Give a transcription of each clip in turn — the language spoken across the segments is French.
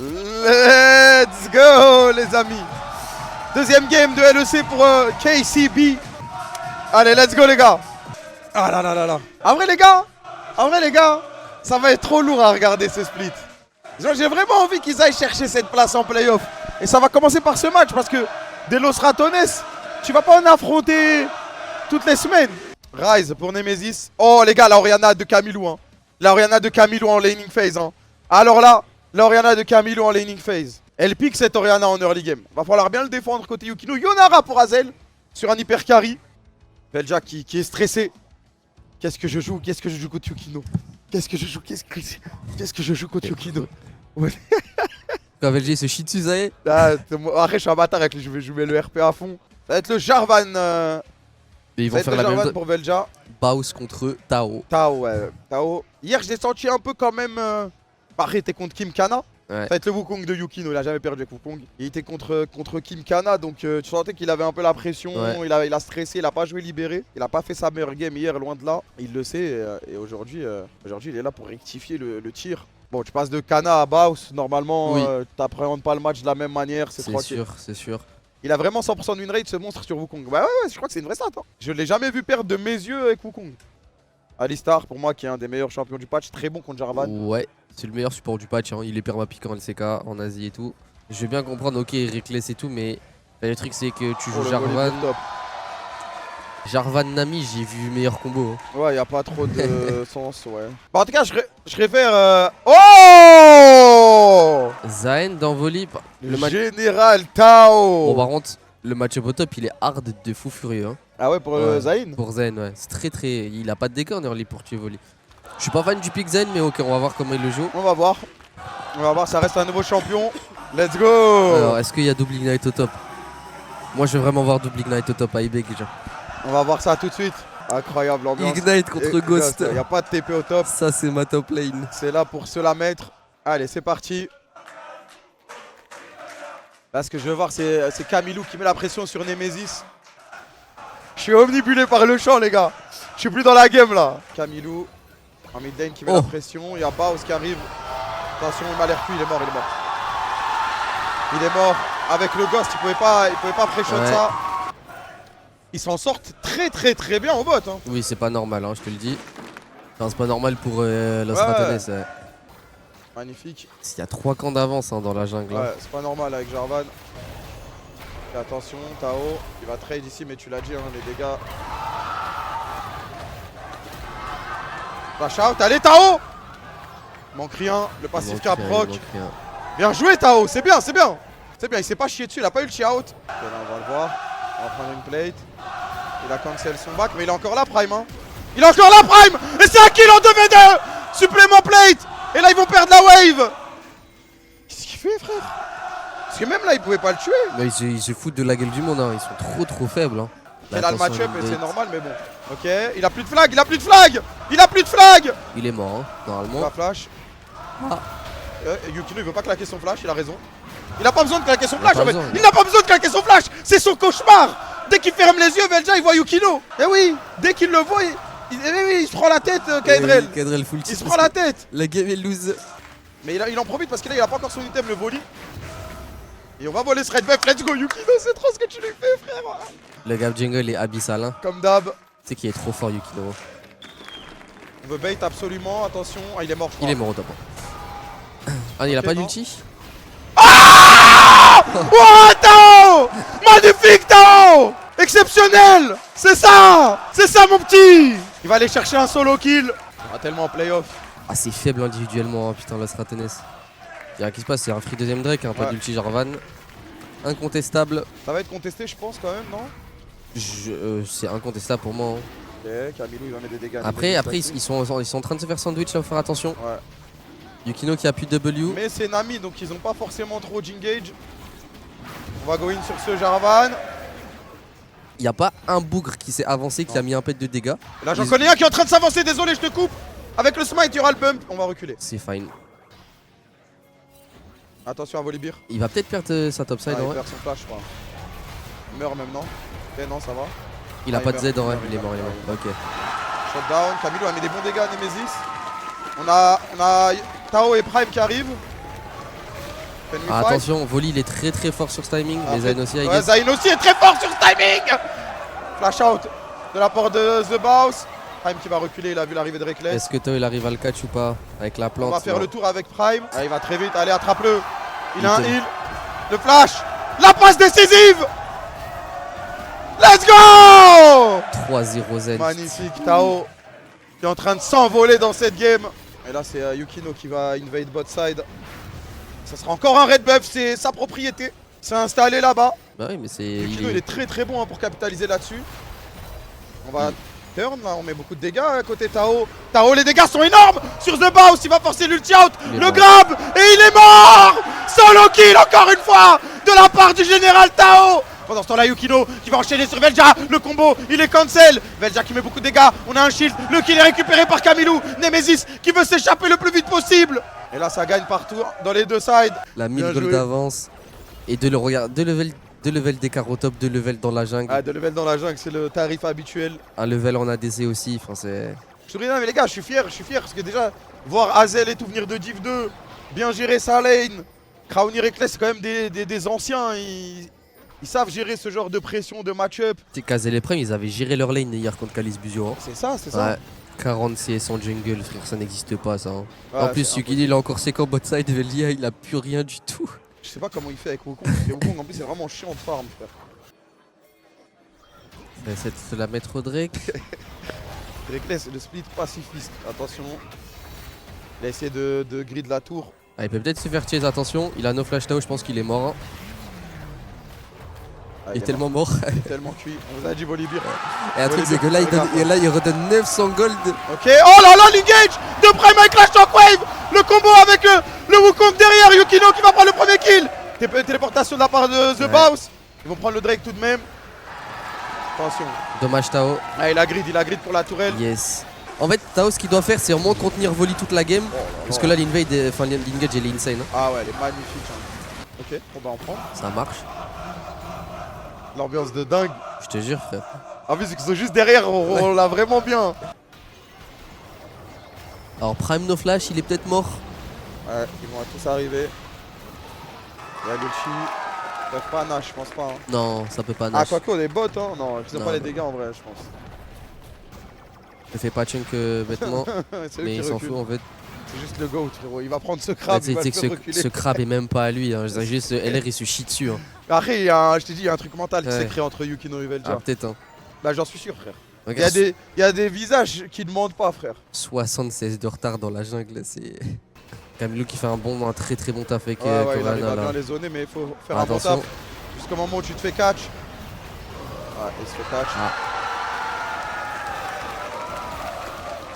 Let's go les amis. Deuxième game de LEC pour KCB. Allez, let's go les gars. Ah là là là là. En vrai les gars, ça va être trop lourd à regarder ce split. J'ai vraiment envie qu'ils aillent chercher cette place en playoff. Et ça va commencer par ce match parce que de Los Ratones, tu vas pas en affronter toutes les semaines. Rise pour Nemesis. Oh les gars, la Oriana de Camilo. Hein. La Oriana de Camilo en laning phase. Hein. Alors là, la Oriana de Camilo en laning phase. Elle pique cette Oriana en early game. Va falloir bien le défendre côté Yukino. Yonara pour Azel sur un hyper carry. Velja qui est stressé. Qu'est-ce que je joue contre Yukino? Qu'est-ce que je joue contre Yukino? Ouais. Quand Velja il se chie dessus, ça y est. Après je suis un bâtard avec lui, je mets le RP à fond. Ça va être le Jarvan. Et ils vont faire la même pour Velja. Baus contre Tao. Tao, ouais. Tao. Hier je l'ai senti un peu quand même. Après il était contre Kim Kana. Ouais. Ça va être le Wukong de Yukino, il a jamais perdu avec Wukong. Il était contre Kim Kana, donc tu sentais qu'il avait un peu la pression, ouais. il a stressé, il a pas joué libéré. Il a pas fait sa meilleure game hier, loin de là. Il le sait, et aujourd'hui il est là pour rectifier le tir. Bon, tu passes de Kana à Baus, normalement oui. t'appréhendes pas le match de la même manière, c'est sûr, c'est sûr. Il a vraiment 100% de win rate ce monstre sur Wukong. Bah ouais, je crois que c'est une vraie stat. Hein. Je l'ai jamais vu perdre de mes yeux avec Wukong. Alistar, pour moi, qui est un des meilleurs champions du patch, très bon contre Jarvan. Ouais, c'est le meilleur support du patch, hein. Il est permapique en LCK, en Asie et tout. Je vais bien comprendre, ok, Reckless et tout, mais le truc c'est que tu joues Jarvan. Jarvan Nami, j'ai vu meilleur combo. Hein. Ouais, y a pas trop de sens, ouais. Bah, en tout cas, je préfère. Oh Zayn dans Volley. Le Général Tao. Bon, par contre, le match-up au top, il est hard de fou furieux. Hein. Ah ouais, pour Zayn? Pour Zayn, ouais. C'est très. Il a pas de dégâts en early pour tuer Volley. Je suis pas fan du pick Zayn, mais ok, on va voir comment il le joue. On va voir, ça reste un nouveau champion. Let's go. Alors, est-ce qu'il y a double ignite au top? Moi, je veux vraiment voir double ignite au top à eBay déjà. On va voir ça tout de suite. Incroyable l'ambiance. Ignite contre Ghost. Il n'y a pas de TP au top. Ça, c'est ma top lane. C'est là pour se la mettre. Allez, c'est parti. Là, ce que je veux voir, c'est Camilo qui met la pression sur Nemesis. Je suis omnibulé par le champ, les gars. Je suis plus dans la game, là. Camilo, en mid lane qui met la pression. Il y a Baus qui arrive. Attention, il m'a l'air il est mort. Il est mort. Avec le Ghost, il pouvait pas pré-shot ça. Ils s'en sortent très bien au bot. Hein. Oui, c'est pas normal, hein, je te le dis. Enfin, c'est pas normal pour Los Ratones. Magnifique. Il y a 3 camps d'avance hein, dans la jungle. Ouais, c'est pas normal avec Jarvan. Et attention, Tao, il va trade ici, mais tu l'as dit, hein, les dégâts. Flash out, allez Tao! Manque rien, le passif cap proc. Bien joué Tao, c'est bien. Il s'est pas chié dessus, il a pas eu le chia out. Ok, là on va le voir. On va prendre une plate. Il a cancel son back, mais il est encore là Prime. Hein. Il est encore là Prime! Et c'est un kill en 2v2! Supplément plate! Et là ils vont perdre la wave. Qu'est-ce qu'il fait frère? Parce que même là ils pouvaient pas le tuer. Mais ils se foutent de la gueule du monde, hein. Ils sont trop faibles. Hein. Il a le match-up et c'est normal mais bon. Ok, il a plus de flag, il a plus de flag. Il est mort, hein, normalement. La flash. Yukino il veut pas claquer son flash, il a raison. Il a pas besoin de claquer son flash en fait. Il n'a pas besoin de claquer son flash. C'est son cauchemar. Dès qu'il ferme les yeux, Velja il voit Yukino. Eh oui, dès qu'il le voit, il se prend la tête Kaedrel. Kaedrel full il se prend la tête. La game est lose. Mais il en profite parce que là il a pas encore son item le volley. Et on va voler ce red buff, let's go Yukino, c'est trop ce que tu lui fais frère. Le gap jungle est abyssal hein. Comme d'hab. C'est qu'il est trop fort Yukino. On veut bait absolument, attention. Ah il est mort je crois. Il est mort au top. Ah il a pas d'ulti. Ah oh Tao. Magnifique Tao. Exceptionnel. C'est ça mon petit. Il va aller chercher un solo kill. Il sera tellement en playoff. Ah c'est faible individuellement hein, putain Los Ratones. Il y a qui se passe, c'est un free deuxième Drake, hein, pas d'ulti Jarvan. Incontestable. Ça va être contesté je pense quand même non? C'est incontestable pour moi. Hein. Ok, Camilo il en met des dégâts. Après ils sont en train de se faire sandwich là, faut faire attention. Ouais. Yukino qui a plus de W. Mais c'est Nami donc ils ont pas forcément trop d'engage. On va go in sur ce Jarvan. Il n'y a pas un bougre qui s'est avancé qui a mis un pet de dégâts. Là j'en connais un qui est en train de s'avancer, désolé je te coupe. Avec le smite il y aura le bump, on va reculer. C'est fine. Attention à Volibear. Il va peut-être perdre sa top side il en vrai. perd son flash je crois. Il meurt même non? Ok non ça va. Il a pas de Z en vrai, il est mort. Ok. Shutdown, Camilo a mis des bons dégâts à Nemesis. On a Tao et Prime qui arrivent. Can we Ah, fight? attention, Volley il est très fort sur ce timing, mais Zayn aussi, I Ouais, guess. Zayn aussi est très fort sur ce timing. Flash out de la part de The Boss. Prime qui va reculer, il a vu l'arrivée de Reckless. Est-ce que Tao il arrive à le catch ou pas avec la plante? On va faire Non. le tour avec Prime. Ah, il va très vite, allez attrape-le. Il a un Nickel. heal. Le flash. La passe décisive. Let's go. 3-0 Zen. Magnifique, Tao qui est en train de s'envoler dans cette game. Et là c'est Yukino qui va invade bot side. Ça sera encore un red buff, c'est sa propriété. C'est installé là-bas. Bah oui, mais c'est. Yukino il est très bon hein, pour capitaliser là-dessus. On va turn là, on met beaucoup de dégâts à côté Tao. Tao, les dégâts sont énormes sur The Boss, il va forcer l'ulti out, Il est le mort. grab et il est mort. Solo kill encore une fois de la part du général Tao. Pendant ce temps-là, Yukino qui va enchaîner sur Velja. Le combo, il est cancel. Velja qui met beaucoup de dégâts. On a un shield. Le kill est récupéré par Camilou. Nemesis qui veut s'échapper le plus vite possible. Et là, ça gagne partout dans les deux sides. La Bien 1000 gold joué. d'avance. Et de le regarder. 2 levels d'écart au top, 2 levels dans la jungle. Ah, de level dans la jungle, c'est le tarif habituel. Un level en ADC aussi. Enfin, c'est. Je te dis, non, mais les gars, je suis fier parce que déjà, voir Hazel et tout venir de Div 2, bien gérer sa lane. Crowny Reckless, c'est quand même des anciens. Ils savent gérer ce genre de pression, de match-up. Kaz et les Prime, ils avaient géré leur lane hier contre Kalis Buzio. Hein. C'est ça. Ouais. 40 CS en jungle, frère, ça n'existe pas ça. Hein. Ouais, En plus, c'est Yukini, il a encore ses camps bot side, Velia, il a plus rien du tout. Je sais pas comment il fait avec Wukong. Parce que Wukong, en plus, c'est vraiment chiant de farm, frère. On va essayer de se la mettre au Drake. Reckless, le split pacifiste. Attention. Il a essayé de grid la tour. Ah, il peut peut-être se faire chase, attention. Il a no flash Tao, je pense qu'il est mort. Hein. Ah, Il est tellement mort. Il est tellement cuit. On vous a dit Bolivir. Et un truc, c'est que là, il redonne 900 gold. Ok. Oh là là, l'engage de Prime avec la Shockwave. Le combo avec le Wukong derrière. Yukino qui va prendre le premier kill. Téléportation de la part de The Boss. Ils vont prendre le Drake tout de même. Attention. Dommage Tao. Ah, il a grid pour la tourelle. Yes. En fait, Tao, ce qu'il doit faire, c'est vraiment contenir Volley toute la game. Parce que là, l'engage, elle est insane. Hein. Ah ouais, elle est magnifique. Hein. Ok, on va en prendre. Ça marche. L'ambiance de dingue. Je te jure, frère. En plus, ils sont juste derrière, on l'a vraiment bien. Alors, Prime no flash, il est peut-être mort. Ouais, ils vont tous arriver. Il y a Gucci. Ils peuvent pas Nash, je pense pas. Hein. Non, ça peut pas Ah, Nash. quoique, les bots, hein. Non, ils ont Non, pas les non. dégâts en vrai, je pense. Je fais pas chunk bêtement. C'est eux Mais qui il s'en reculent. fout en fait. C'est juste le GOAT, frérot. Il va prendre ce Là, crabe, tu il va sais le que faire reculer. ce crabe est même pas à lui. Hein. Je dirais juste, LR il se chie dessus. Hein. Après, je t'ai dit, il y a un truc mental qui Ouais. s'est créé entre Yukino et Velja. Ah, peut-être. Hein. Bah, j'en suis sûr, frère. Regarde, Il y a des visages qui ne mentent pas, frère. 76 de retard dans la jungle. C'est. Camilo qui fait un très bon taf avec Ouais, ouais, il arrive Corana, à là. bien les zoner, mais il faut faire un bon Attention. taf. Jusqu'au moment où tu te fais catch. Ouais, il se fait catch. Ah.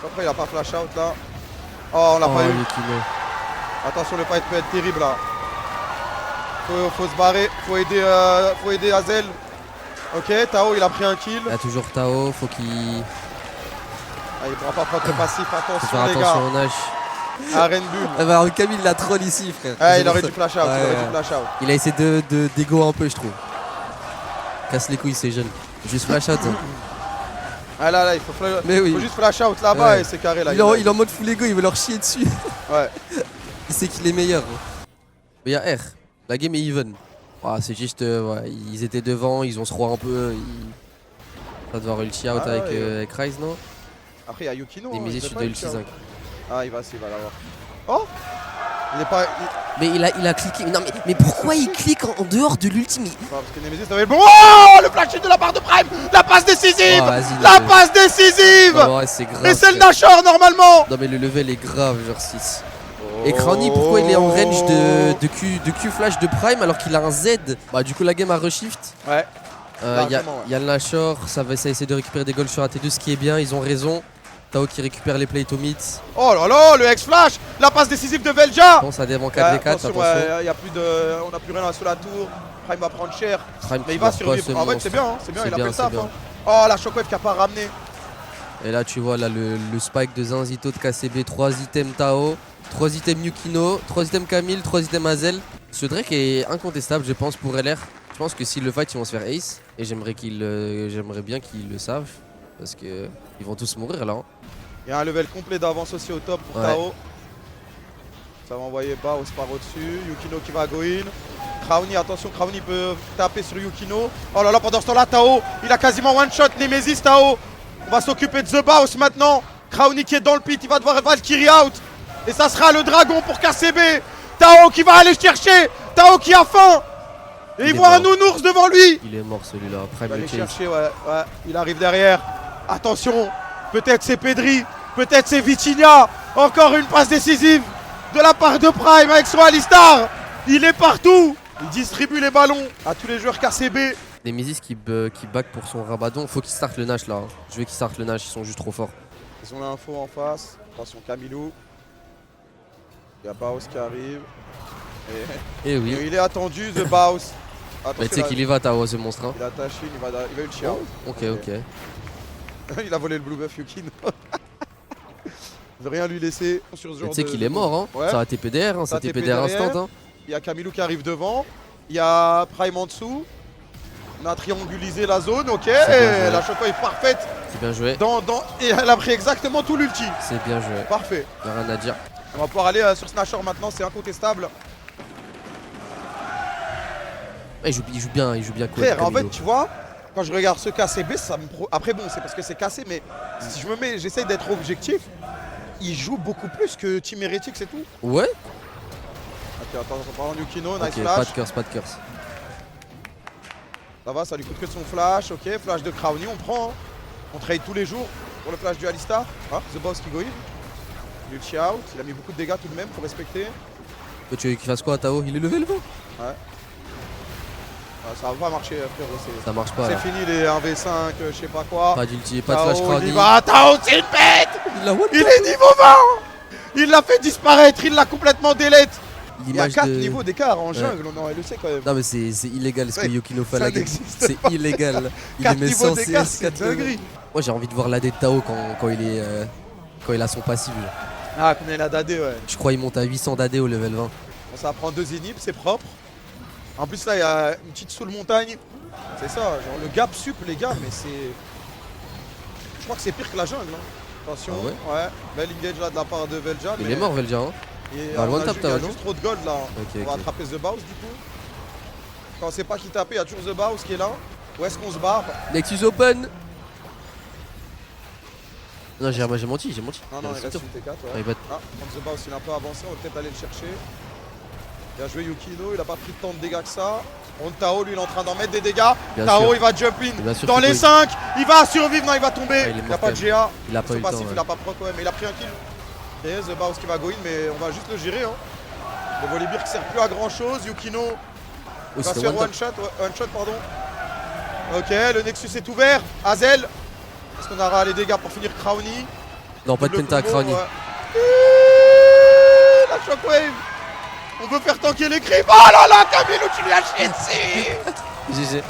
Après, il a pas flash out là. Oh, on l'a pas eu. Yukino. Attention, le fight peut être terrible là. Faut se barrer, faut aider Hazel. Ok, Tao il a pris un kill. Il y a toujours Tao. Faut qu'il. Ah, il pourra pas prendre le passif, Faut attention faire les attention gars. au Nash. Arène bulle. Ah bah, Camille l'a troll ici, frère. Ah, C'est il pour aurait ça. dû flash out, Ouais, il aurait ouais. dû flash out. Il a essayé d'égo un peu, je trouve. Casse les couilles, c'est jeune. Juste flash out. Hein. Ah là, il Mais oui. faut juste flash out là-bas Ouais. et c'est carré là. Il est en mode full ego, il veut leur chier dessus. Ouais. Il sait qu'il est meilleur. Mais il y a R. La game est even. Ah, c'est juste, ouais, ils étaient devant, ils ont se roi un peu. Ça va devoir ulti out Ah, avec, ouais. avec Ryze, non? Après, il y a Yukino. Des hein, misés il sur fait pas de ulti ulti out. 5. Ah, il va l'avoir. Oh, il est pas. Mais il a cliqué. Non, mais pourquoi il clique en dehors de l'ulti? Parce que Nemesis avait le bon. Oh, le flash de la part de Prime. La passe décisive. Oh, vas-y, La non, passe décisive. Non, ouais, c'est grave. Et c'est le frère. Nashor normalement. Non, mais le level est grave, genre 6. Et Crowny, pourquoi il est en range de Q flash de Prime alors qu'il a un Z? Bah, du coup, la game a reshift. Ouais. Il y Largement, ouais. a le Nashor, ça essaie de récupérer des golds sur AT2, ce qui est bien, ils ont raison. Tao qui récupère les plates au mid. Oh là là, le X-Flash. La passe décisive de Velja. Pense à Dev en 4v4, attention. y a plus de, on n'a plus rien sur la tour. Prime va prendre cher. Prime Mais qui il va va pas survivre. ce En fait, monstre. c'est bien, hein, c'est bien, C'est il a fait bien, le c'est taf. bien. Hein. Oh, la Shockwave qui a pas ramené. Et là, tu vois là, le spike de Zinzito de KCB, 3 items Tao, 3 items Yukino, 3 items Camille, 3 items Hazel. Ce Drake est incontestable, je pense, pour LR. Je pense que s'ils le fight, ils vont se faire ace. Et j'aimerais bien qu'ils le savent. Parce que ils vont tous mourir là. Hein. Il y a un level complet d'avance aussi au top pour Ouais. Tao. Ça va envoyer Baos par au-dessus. Yukino qui va go in. Crowny, attention, Crowny peut taper sur Yukino. Oh là là, pendant ce temps-là, Tao, il a quasiment one shot. Nemesis, Tao. On va s'occuper de The Baos maintenant. Crowny qui est dans le pit, il va devoir Valkyrie out. Et ça sera le dragon pour KCB. Tao qui va aller chercher. Tao qui a faim. Et il voit un nounours devant lui. Il est mort celui-là. Il Prime va aller chase. chercher, ouais. Il arrive derrière. Attention, peut-être c'est Pedri, peut-être c'est Vitinha. Encore une passe décisive de la part de Prime avec son Alistar. Il est partout. Il distribue les ballons à tous les joueurs KCB. Nemesis qui back pour son Rabadon. Faut qu'il start le Nash là. Je veux qu'il start le Nash, ils sont juste trop forts. Ils ont l'info en face. Attention Camilo. Il y a Baos qui arrive. Et oui. Et il est attendu, The Baos. Mais tu sais qu'il y va, Tao, ce monstre. Hein. Il a Tashin, il va le chien. Ok. Il a volé le Blue Buff Yukino. Il veut rien lui laisser sur ce genre. Tu sais qu'il est mort, hein. Ouais. Ça a TPDR, hein. Ça a TPDR instant. Hein. Il y a Camilo qui arrive devant. Il y a Prime en dessous. On a triangulisé la zone, ok. Et la choco est parfaite. C'est bien joué. Et elle a pris exactement tout l'ulti. C'est bien joué. Parfait. Y'a rien à dire. On va pouvoir aller sur Snatcher maintenant, c'est incontestable. Il joue bien quoi. Frère, en fait, tu vois, quand je regarde ce KCB, ça me après bon, c'est parce que c'est cassé, mais si j'essaye d'être objectif, il joue beaucoup plus que Team Heretics et tout. Ouais. Ok, attends, on parle en Yukino, nice Ok, flash. pas de curse. Ça va, ça lui coûte que de son flash, ok. Flash de Crowny, on prend. Hein. On trade tous les jours pour le flash du Alistar. Ah, The Boss qui go in. Ulti out, il a mis beaucoup de dégâts tout de même, faut respecter. Tu veux qu'il fasse quoi, Tao? Il est level 20. Ouais. Ah, ça va pas marcher, frérot. Ça marche pas. C'est là. fini les 1v5, je sais pas quoi. Pas d'ulti, pas de Tao, flash Crowny. il va, Tao, c'est une bête. Il est niveau 20. Il l'a fait disparaître, il l'a complètement délete. Il y a 4 niveaux d'écart en jungle, on le sait quand même. Non mais c'est illégal ce que Yukino fait ça la game. n'existe C'est pas. illégal. Il 4 met niveaux 100 d'écart, CS, c'est 4 dinguerie. Moi j'ai envie de voir l'AD de Tao quand il a son passif. Ah, combien il a d'AD, ouais. Je crois qu'il monte à 800 d'AD au level 20. Bon, ça prend 2 inhibs, c'est propre. En plus là, il y a une petite soul montagne. C'est ça, genre le gap sup les gars, mais c'est... Je crois que c'est pire que la jungle. Hein. Attention, Ah ouais. Bel engage là de la part de Velja. Il est mort Velja. Hein. Et Bah, on loin a tap, il y a non juste trop de gold là. Ok, On va attraper The Baos du coup. Quand on sait pas qui taper, il y a toujours The Baos qui est là. Où est-ce qu'on se barre? Nexus open. Non j'ai menti. Non, il reste une T4, ouais. Ah, il va- Ah, quand The Baos il est un peu avancé, on va peut-être aller le chercher. Il a joué Yukino, il a pas pris tant de dégâts que ça. On Tao, lui il est en train d'en mettre des dégâts. Bien Tao sûr. il va jump in Bien sûr dans qu'il les peut- 5. Il va survivre, non il va tomber. Ah, il est Il mort a pas de quand GA. Il a pas eu le temps. Passif, il a pas proc, ouais, mais il a pris un kill. Ok, The Baos qui va go in, mais on va juste le gérer. Hein. Le Volibear qui sert plus à grand chose. Yukino Oh, va c'est se faire one shot, pardon. Ok, le Nexus est ouvert. Azel. Est-ce qu'on aura les dégâts pour finir Crowny? Non pas de Double penta à combo, Crowny. ouais. La shockwave. On veut faire tanker les creeps. Oh là là, Camilo, tu lui as chié dessus.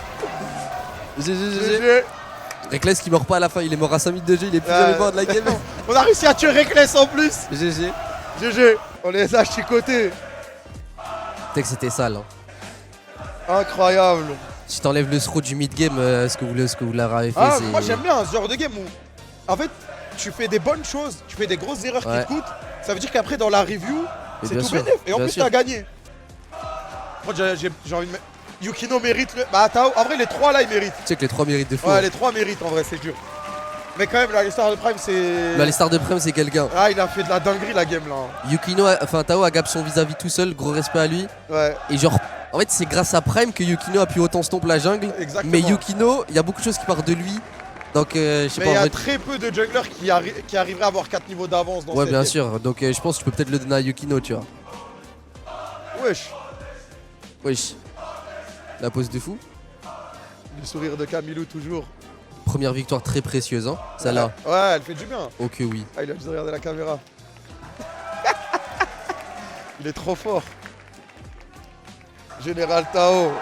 GG. Reckless qui meurt pas à la fin, il est mort à 5 minutes de jeu, il est plus jamais mort de la game. On a réussi à tuer Reckless en plus. GG. GG. On les a chicotés. Peut-être que c'était sale. Hein. Incroyable. Si t'enlèves le throw du mid-game, ce que vous leur avez fait, Ah, c'est... moi j'aime bien ce genre de game où, en fait, tu fais des bonnes choses, tu fais des grosses erreurs qui te coûtent. Ça veut dire qu'après, dans la review, c'est tout bénéf. Et en plus, t'as gagné. Moi, j'ai envie de mettre. Yukino mérite le. Bah, Tao, en vrai, les 3 là, ils méritent. Tu sais que les 3 méritent de fou. Ouais, les 3 méritent en vrai, c'est dur. Mais quand même, l'Alistar de Prime, c'est. L'Alistar de Prime, c'est quelqu'un. Ah, il a fait de la dinguerie la game là. Yukino, enfin Tao a gap son vis-à-vis tout seul, gros respect à lui. Ouais. Et genre, en fait, c'est grâce à Prime que Yukino a pu autant stomp la jungle. Exactement. Mais Yukino, il y a beaucoup de choses qui partent de lui. Donc, je sais Mais pas. il y En a fait... très peu de junglers qui arriveraient à avoir 4 niveaux d'avance dans Ouais, cette bien game. sûr. Donc, je pense que tu peux peut-être le donner à Yukino, tu vois. Wesh. Wesh. La pose de fou. Le sourire de Camilo toujours. Première victoire très précieuse, hein. Celle-là. Ouais, elle fait du bien. Ok, oui. Ah, il a juste regardé la caméra. Il est trop fort. Général Tao.